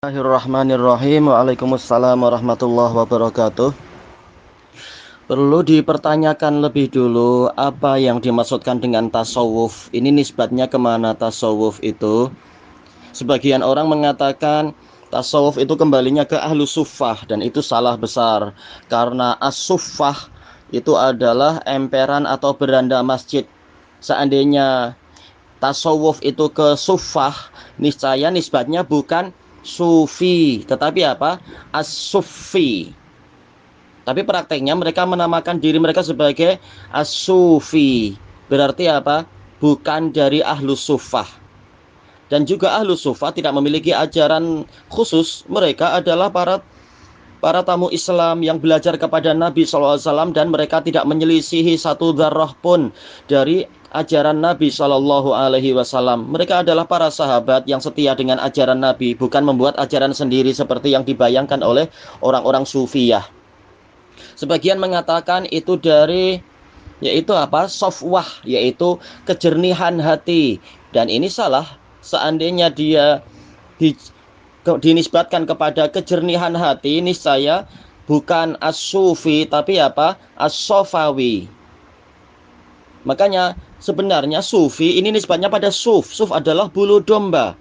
Bismillahirrahmanirrahim. Waalaikumsalam warahmatullahi wabarakatuh. Perlu dipertanyakan lebih dulu apa yang dimaksudkan dengan tasawuf. Ini nisbatnya kemana tasawuf itu? Sebagian orang mengatakan tasawuf itu kembalinya ke ahlu suffah, dan itu salah besar. Karena as-suffah itu adalah emperan atau beranda masjid. Seandainya tasawuf itu ke suffah, niscaya nisbatnya bukan sufi, tetapi apa? As-sufi. Tapi prakteknya mereka menamakan diri mereka sebagai as-sufi. Berarti apa? Bukan dari ahlus suffah. Dan juga ahlus suffah tidak memiliki ajaran khusus. Mereka adalah para tamu Islam yang belajar kepada Nabi SAW, dan mereka tidak menyelisihi satu dzarrah pun dari ajaran Nabi SAW. Mereka adalah para sahabat yang setia dengan ajaran Nabi, bukan membuat ajaran sendiri seperti yang dibayangkan oleh orang-orang sufiyah. Sebagian mengatakan itu dari, yaitu apa? Sofwah, yaitu kejernihan hati. Dan ini salah. Seandainya dia dinisbatkan kepada kejernihan hati, niscaya bukan as-sufi tapi apa? As-sofawi. Makanya sebenarnya sufi ini nisbatnya pada suf. Suf adalah bulu domba.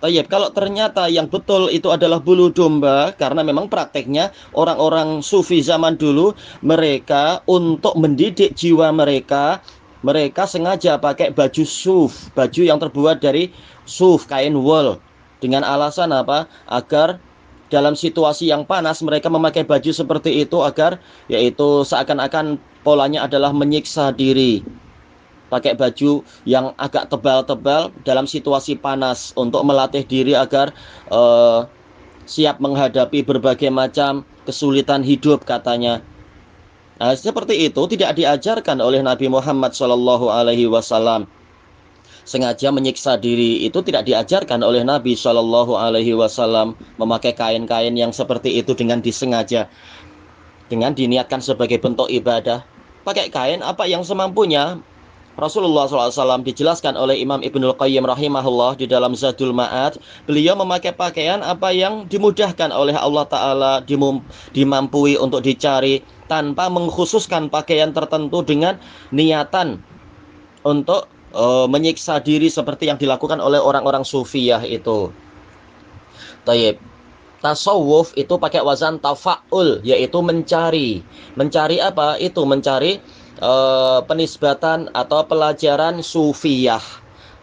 Tayyib, kalau ternyata yang betul itu adalah bulu domba, karena memang prakteknya orang-orang sufi zaman dulu, mereka untuk mendidik jiwa mereka, mereka sengaja pakai baju suf, baju yang terbuat dari suf, kain wool. Dengan alasan apa? Agar dalam situasi yang panas mereka memakai baju seperti itu, agar yaitu seakan-akan polanya adalah menyiksa diri. Pakai baju yang agak tebal-tebal dalam situasi panas untuk melatih diri agar siap menghadapi berbagai macam kesulitan hidup, katanya. Nah, seperti itu tidak diajarkan oleh Nabi Muhammad SAW. Sengaja menyiksa diri itu tidak diajarkan oleh Nabi SAW. Memakai kain-kain yang seperti itu dengan disengaja, dengan diniatkan sebagai bentuk ibadah. Pakai kain apa yang semampunya. Rasulullah SAW dijelaskan oleh Imam Ibnul Qayyim rahimahullah di dalam Zadul Ma'ad. Beliau memakai pakaian apa yang dimudahkan oleh Allah Ta'ala, dimampui untuk dicari, tanpa mengkhususkan pakaian tertentu dengan niatan untuk menyiksa diri seperti yang dilakukan oleh orang-orang sufiyah itu. Tayyib. Tasawuf itu pakai wazan tafa'ul, yaitu mencari. Mencari apa? Itu mencari penisbatan atau pelajaran sufiyah.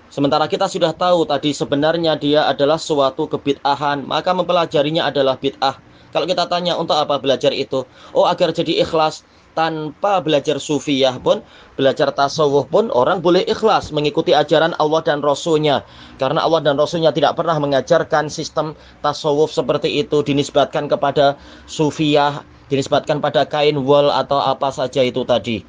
Sementara kita sudah tahu tadi sebenarnya dia adalah suatu kebid'ahan, maka mempelajarinya adalah bid'ah. Kalau kita tanya untuk apa belajar itu? Oh, agar jadi ikhlas. Tanpa belajar sufiyah pun, belajar tasawuf pun, orang boleh ikhlas mengikuti ajaran Allah dan Rasulnya. Karena Allah dan Rasulnya tidak pernah mengajarkan sistem tasawuf seperti itu, dinisbatkan kepada sufiyah, dinisbatkan pada kain wol atau apa saja itu tadi.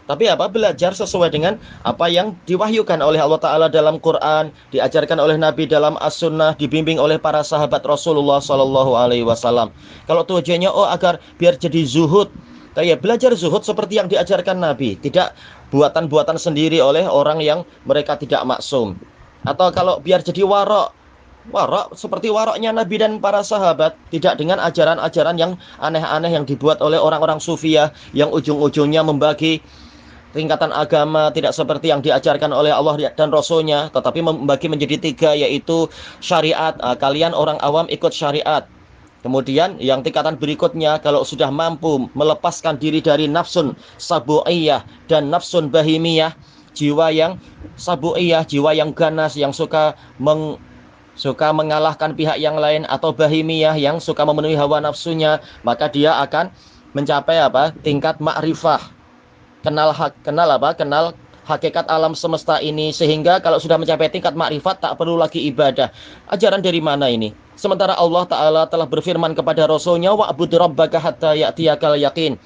Tapi apa? Belajar sesuai dengan apa yang diwahyukan oleh Allah Ta'ala dalam Quran, diajarkan oleh Nabi dalam As-Sunnah, dibimbing oleh para sahabat Rasulullah SAW. Kalau tujuannya agar biar jadi zuhud, kayak belajar zuhud seperti yang diajarkan Nabi, tidak buatan-buatan sendiri oleh orang yang mereka tidak maksum. Atau kalau biar jadi warok seperti waroknya Nabi dan para sahabat, tidak dengan ajaran-ajaran yang aneh-aneh yang dibuat oleh orang-orang sufiyah yang ujung-ujungnya membagi tingkatan agama tidak seperti yang diajarkan oleh Allah dan Rasulnya, tetapi membagi menjadi tiga, yaitu syariat. Kalian orang awam ikut syariat. Kemudian yang tingkatan berikutnya, kalau sudah mampu melepaskan diri dari nafsun sabu'iyah dan nafsun bahimiyah, jiwa yang sabu'iyah, jiwa yang ganas, yang suka mengalahkan pihak yang lain, atau bahimiyah yang suka memenuhi hawa nafsunya, maka dia akan mencapai apa? Tingkat ma'rifah. Kenal hakikat alam semesta ini, sehingga kalau sudah mencapai tingkat makrifat tak perlu lagi ibadah. Ajaran dari mana ini? Sementara Allah Ta'ala telah berfirman kepada Rasulnya, wa'bud rabbaka hatta ya'tiyakal yakin.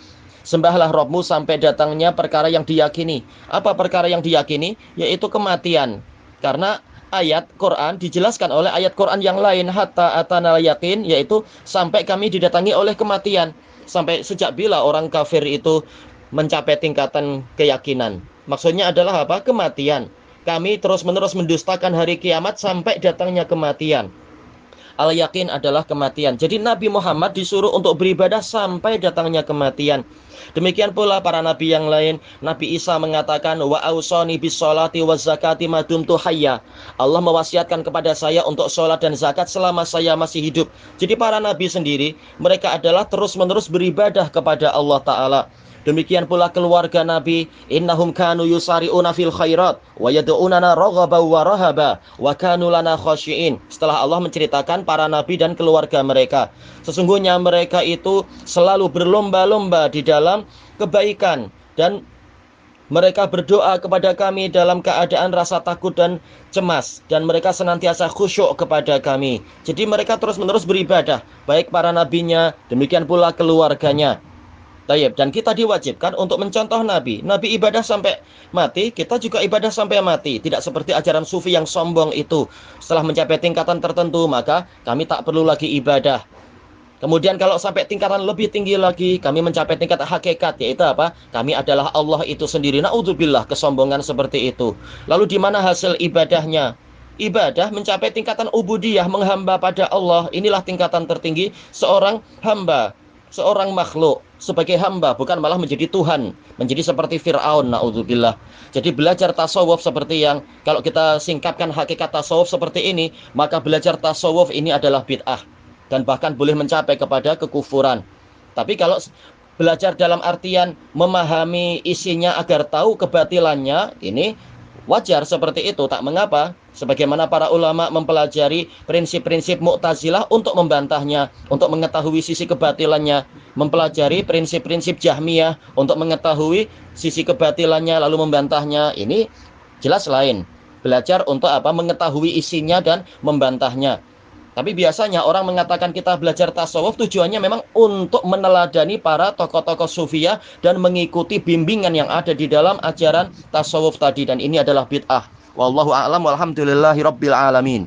Sembahlah Rabbmu sampai datangnya perkara yang diyakini. Apa perkara yang diyakini? Yaitu kematian. Karena ayat Quran dijelaskan oleh ayat Quran yang lain, hatta atanal yakin, yaitu sampai kami didatangi oleh kematian. Sampai sejak bila orang kafir itu mencapai tingkatan keyakinan? Maksudnya adalah apa? Kematian. Kami terus-menerus mendustakan hari kiamat sampai datangnya kematian. Al-yakin adalah kematian. Jadi Nabi Muhammad disuruh untuk beribadah sampai datangnya kematian. Demikian pula para nabi yang lain. Nabi Isa mengatakan, wa ausoni bis sholati waz zakati ma dumtu hayya. Allah mewasiatkan kepada saya untuk sholat dan zakat selama saya masih hidup. Jadi para nabi sendiri, mereka adalah terus-menerus beribadah kepada Allah Ta'ala. Demikian pula keluarga Nabi, innahum kanu yusari'una fil khairat wa yad'unana raghaban wa rahaba wa kanu lana khashi'in. Setelah Allah menceritakan para nabi dan keluarga mereka, sesungguhnya mereka itu selalu berlomba-lomba di dalam kebaikan dan mereka berdoa kepada kami dalam keadaan rasa takut dan cemas, dan mereka senantiasa khusyuk kepada kami. Jadi mereka terus-menerus beribadah, baik para nabinya, demikian pula keluarganya. Tayyib. Dan kita diwajibkan untuk mencontoh Nabi. Nabi ibadah sampai mati, kita juga ibadah sampai mati. Tidak seperti ajaran sufi yang sombong itu. Setelah mencapai tingkatan tertentu, maka kami tak perlu lagi ibadah. Kemudian kalau sampai tingkatan lebih tinggi lagi, kami mencapai tingkat hakikat, yaitu apa? Kami adalah Allah itu sendiri. Na'udzubillah, kesombongan seperti itu. Lalu di mana hasil ibadahnya? Ibadah mencapai tingkatan ubudiyah, menghamba pada Allah. Inilah tingkatan tertinggi seorang hamba, seorang makhluk sebagai hamba, bukan malah menjadi Tuhan, menjadi seperti Fir'aun, na'udzubillah. Jadi belajar tasawuf seperti yang kalau kita singkapkan hakikat tasawuf seperti ini, maka belajar tasawuf ini adalah bid'ah dan bahkan boleh mencapai kepada kekufuran. Tapi kalau belajar dalam artian memahami isinya agar tahu kebatilannya, ini wajar seperti itu, tak mengapa. Sebagaimana para ulama mempelajari prinsip-prinsip Mu'tazilah untuk membantahnya, untuk mengetahui sisi kebatilannya, mempelajari prinsip-prinsip Jahmiyah untuk mengetahui sisi kebatilannya lalu membantahnya. Ini jelas lain. Belajar untuk apa? Mengetahui isinya dan membantahnya. Tapi biasanya orang mengatakan kita belajar tasawuf tujuannya memang untuk meneladani para tokoh-tokoh sufiyah dan mengikuti bimbingan yang ada di dalam ajaran tasawuf tadi, dan ini adalah bid'ah. Wallahu a'lam walhamdulillahi rabbil alamin.